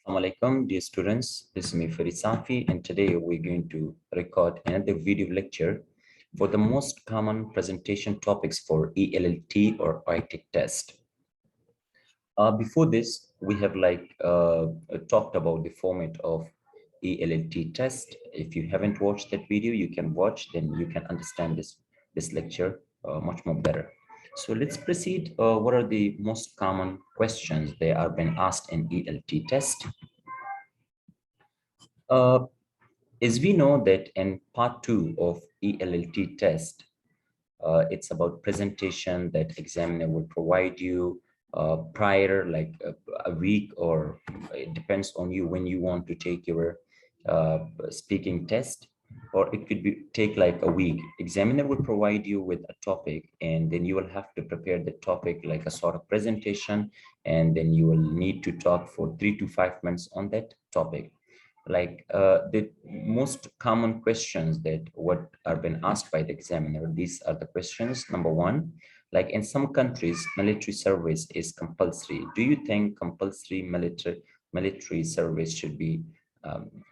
Assalamu alaikum, dear students. This is me, Farid Safi, and today we're going to record another video lecture for the most common presentation topics for ELLT or OIETC test. Before this, we have talked about the format of ELLT test. If you haven't watched that video, you can watch, then you can understand this lecture much more better. So let's proceed. What are the most common questions that are being asked in ELT test? As we know that in part 2 of ELLT test, it's about presentation that examiner will provide you prior, like a week, or it depends on you when you want to take your speaking test, or it could be take like a week. Examiner will provide you with a topic, and then you will have to prepare the topic like a sort of presentation, and then you will need to talk for 3 to 5 minutes on that topic. The most common questions that what are been asked by the examiner, these are the questions. Number one, like in some countries, military service is compulsory. Do you think compulsory military service should be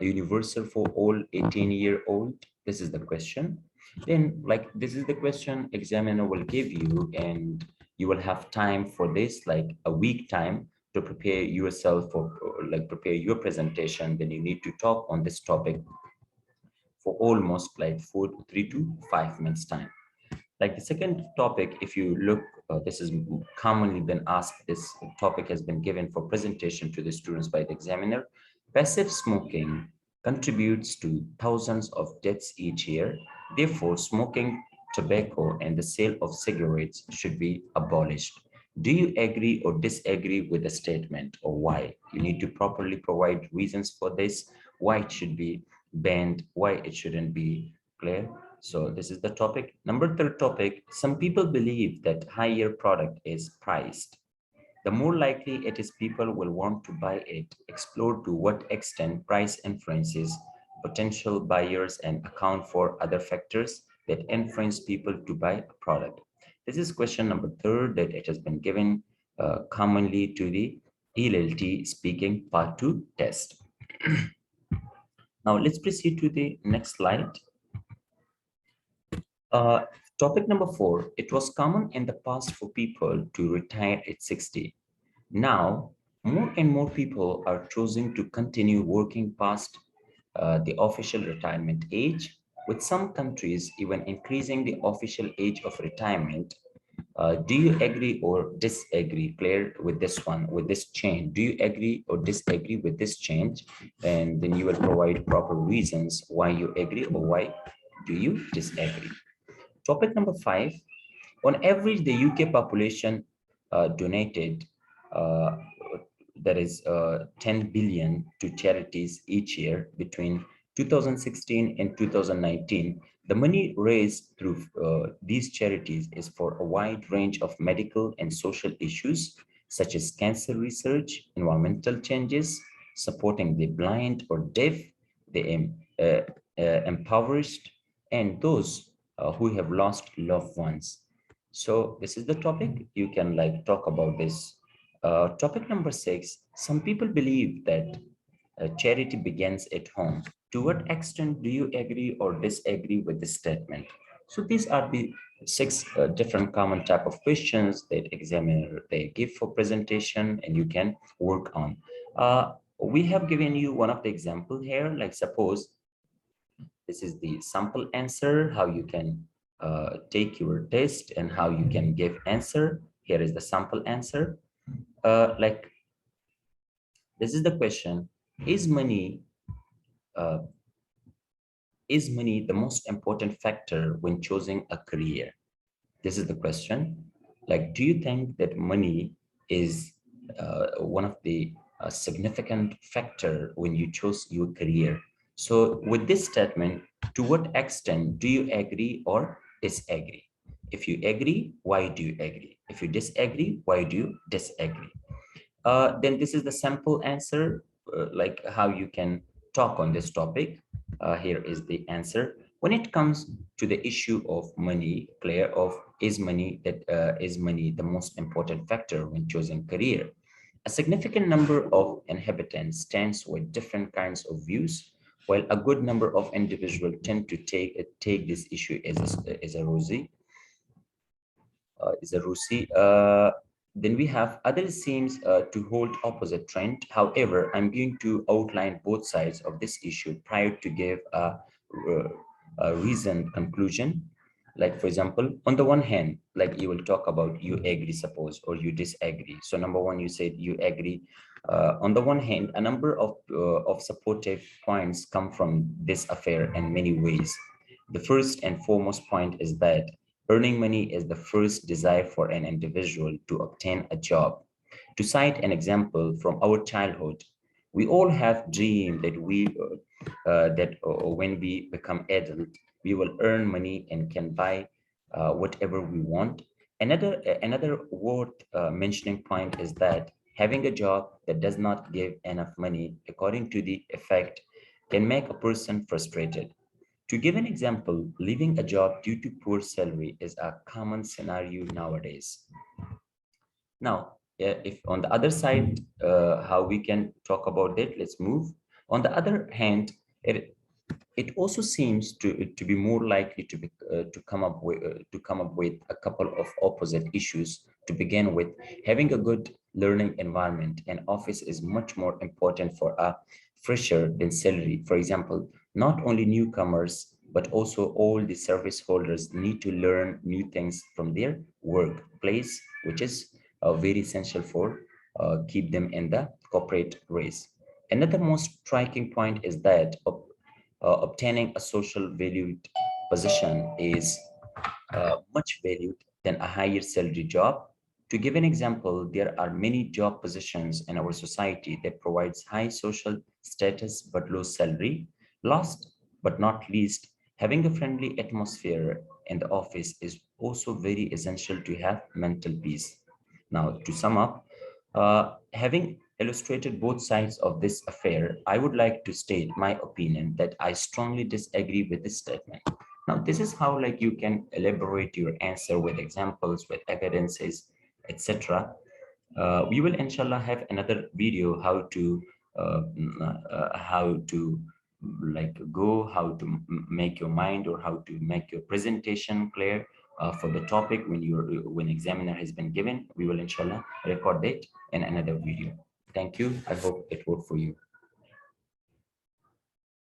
universal for all 18-year-old? This is the question. Then this is the question examiner will give you, and you will have time for this, like a week time to prepare yourself for prepare your presentation. Then you need to talk on this topic for almost like 3 to 5 minutes time. Like the second topic, if you look, this is commonly been asked, this topic has been given for presentation to the students by the examiner. Passive smoking contributes to thousands of deaths each year. Therefore, smoking tobacco and the sale of cigarettes should be abolished. Do you agree or disagree with the statement, or why? You need to properly provide reasons for this, why it should be banned, why it shouldn't be. Clear? So this is the topic. Number third topic, some people believe that higher product is priced. The more likely it is people will want to buy it. Explore to what extent price influences potential buyers and account for other factors that influence people to buy a product. This is question number third that it has been given commonly to the ELLT speaking part 2 test. Now let's proceed to the next slide. Topic number 4, it was common in the past for people to retire at 60. Now, more and more people are choosing to continue working past the official retirement age, with some countries even increasing the official age of retirement. Do you agree or disagree, Claire, with this one, with this change? Do you agree or disagree with this change? And then you will provide proper reasons why you agree or why do you disagree. Topic number 5, on average, the UK population donated that is 10 billion to charities each year between 2016 and 2019. The money raised through these charities is for a wide range of medical and social issues, such as cancer research, environmental changes, supporting the blind or deaf, the impoverished, and those who have lost loved ones. So this is the topic. You can talk about this. Topic number 6, some people believe that charity begins at home. To what extent do you agree or disagree with this statement? So these are the 6 different common type of questions that examiner they give for presentation, and you can work on. We have given you one of the example here, like suppose this is the sample answer, how you can take your test and how you can give answer. Here is the sample answer. This is the question: is money the most important factor when choosing a career? This is the question. Do you think that money is one of the significant factor when you choose your career? So with this statement, to what extent do you agree or disagree? If you agree, why do you agree? If you disagree, why do you disagree? Then this is the sample answer, like how you can talk on this topic. Here is the answer. When it comes to the issue of money, is money the most important factor when choosing career? A significant number of inhabitants stands with different kinds of views, while a good number of individuals tend to take this issue as a rosy is a Rusi. Then we have others seems to hold opposite trend. However, I'm going to outline both sides of this issue prior to give a reasoned conclusion. Like for example, on the one hand, like you will talk about you agree, suppose, or you disagree. So number one, you said you agree. On the one hand, a number of supportive points come from this affair in many ways. The first and foremost point is that earning money is the first desire for an individual to obtain a job. To cite an example from our childhood, we all have dreamed that when we become adult, we will earn money and can buy whatever we want. Another worth mentioning point is that having a job that does not give enough money, according to the effect, can make a person frustrated. To give an example, leaving a job due to poor salary is a common scenario nowadays. Now, if on the other side, how we can talk about it, let's move. On the other hand, it also seems to be more likely to come up with a couple of opposite issues. To begin with, having a good learning environment and office is much more important for a fresher than salary. For example, not only newcomers but also all the service holders need to learn new things from their workplace, which is very essential for keep them in the corporate race. Another most striking point is that obtaining a social valued position is much valued than a higher salary job. To give an example, there are many job positions in our society that provides high social status but low salary. Last but not least, having a friendly atmosphere in the office is also very essential to have mental peace. Now, to sum up, having illustrated both sides of this affair, I would like to state my opinion that I strongly disagree with this statement. Now, this is how like you can elaborate your answer with examples, with evidences, etc. We will inshallah have another video how to like go how to make your mind or how to make your presentation clear for the topic when examiner has been given. We will inshallah record it in another video. Thank you. I hope it worked for you.